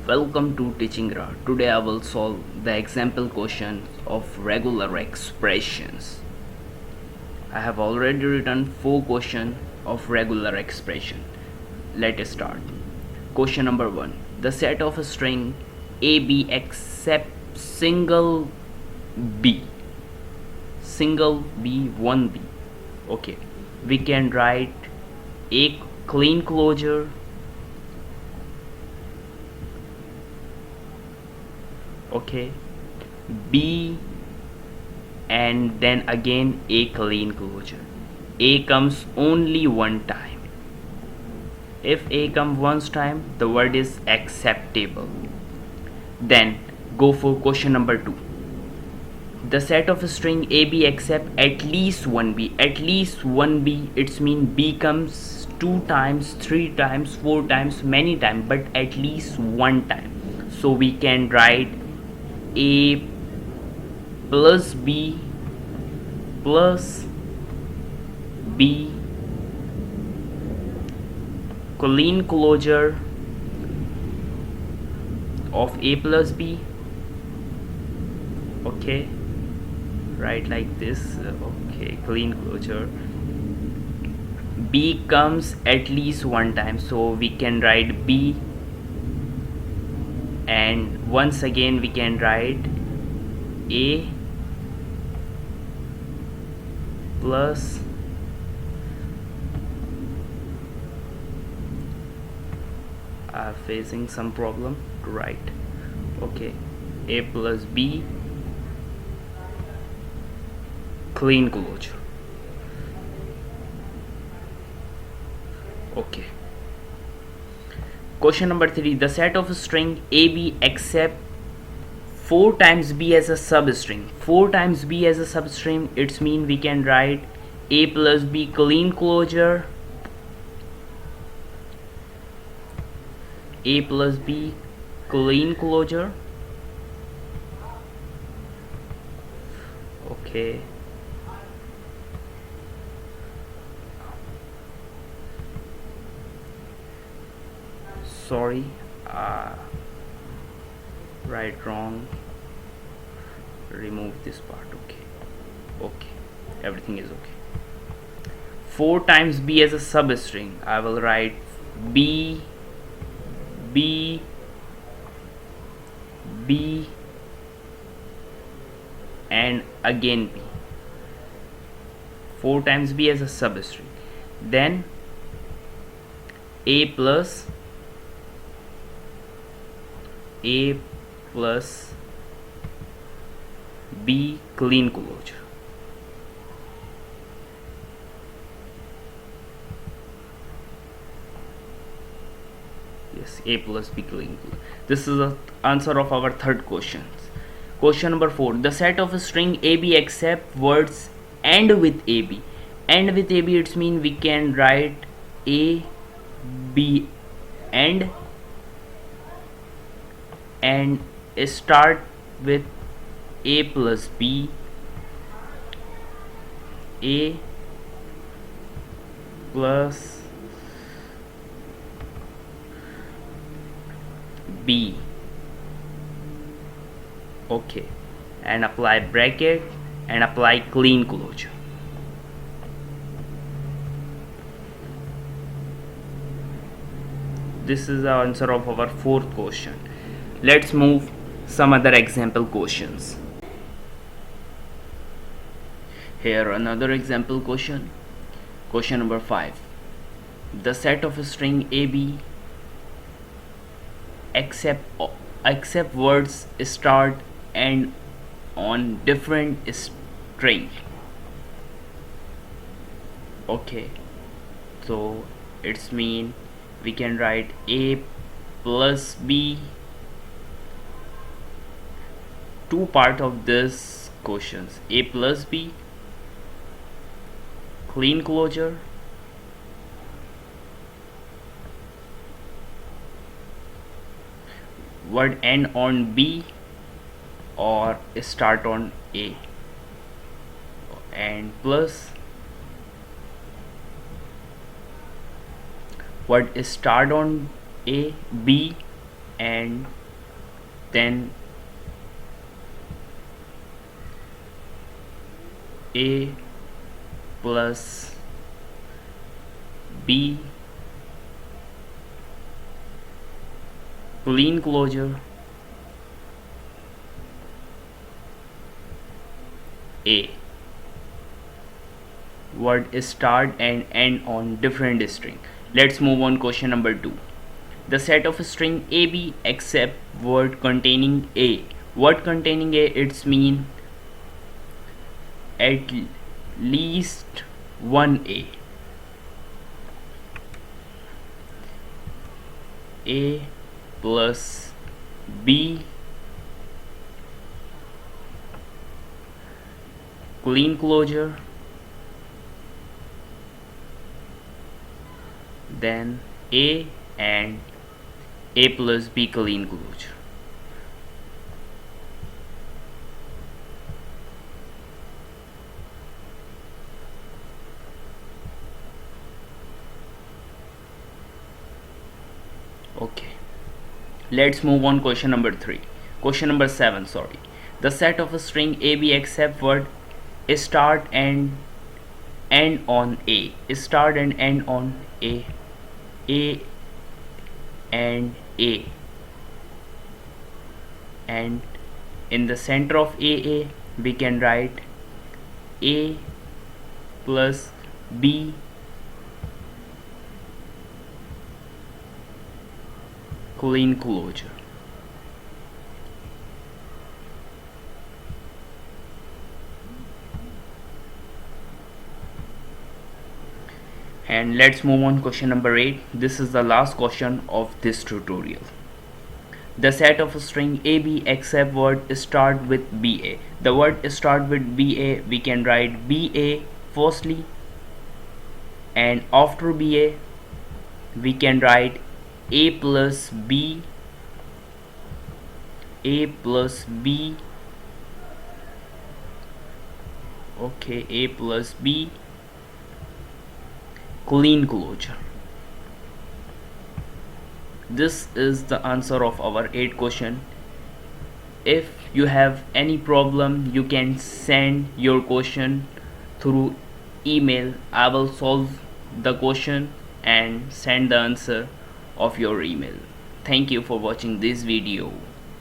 Welcome to Teaching Ra. Today I will solve the example questions of regular expressions. I have already written 4 questions of regular expression. Let us start. Question number 1. The set of a string AB except single B. Single B, one B. Okay. We can write A clean closure, okay, B, and then again A clean closure. A comes only one time. If A comes one time, the word is acceptable. Then go for question number 2. The set of a string AB except at least one B. At least one B, it's mean B comes 2 times, 3 times, 4 times, many times, but at least one time. So we can write A plus B plus B clean closure of A plus B. Okay, right, like this. Okay, clean closure. B comes at least one time, so we can write B, and once again we can write A plus facing some problem to write. Okay, A plus B clean closure. Okay. Question number 3. The set of a string AB except 4 times B as a substring. 4 times B as a substring, it's mean we can write A plus B clean closure, A plus B clean closure. Okay. Sorry, right, wrong, remove this part. Okay, everything is okay. 4 times B as a substring, I will write B B B and again B. 4 times B as a substring. Then A plus B clean closure. Yes, A plus B clean closure. This is the answer of our third question. Question number 4. The set of a string AB except words end with AB. End with AB, it's mean we can write A B and start with A plus B, A plus B. Okay, and apply bracket and apply clean closure. This is the answer of our fourth question. Let's move some other example questions. Here another example question. Question number 5. The set of a string AB except words start and on different string. Okay, so it's mean we can write A plus B. Two part of this questions: A plus B clean closure, word end on B or start on A, and plus word start on A, B and then A plus B clean closure A. Word start and end on different string. Let's move on question number 2. The set of string AB except word containing A. Word containing A, it's mean at least one A. A plus B clean closure, then A and A plus B clean closure. Okay, let's move on question number 3. Question number 7, sorry. The set of a string AB except word start and end on A. Start and end on A. A and A. And in the center of AA we can write A plus B clean closure. And let's move on question number 8. This is the last question of this tutorial. The set of string AB except word start with BA. The word start with BA we can write BA firstly, and after BA we can write A plus B, A plus B, okay, A plus B clean closure. This is the answer of our 8 question. If you have any problem, you can send your question through email. I will solve the question and send the answer of your email. Thank you for watching this video.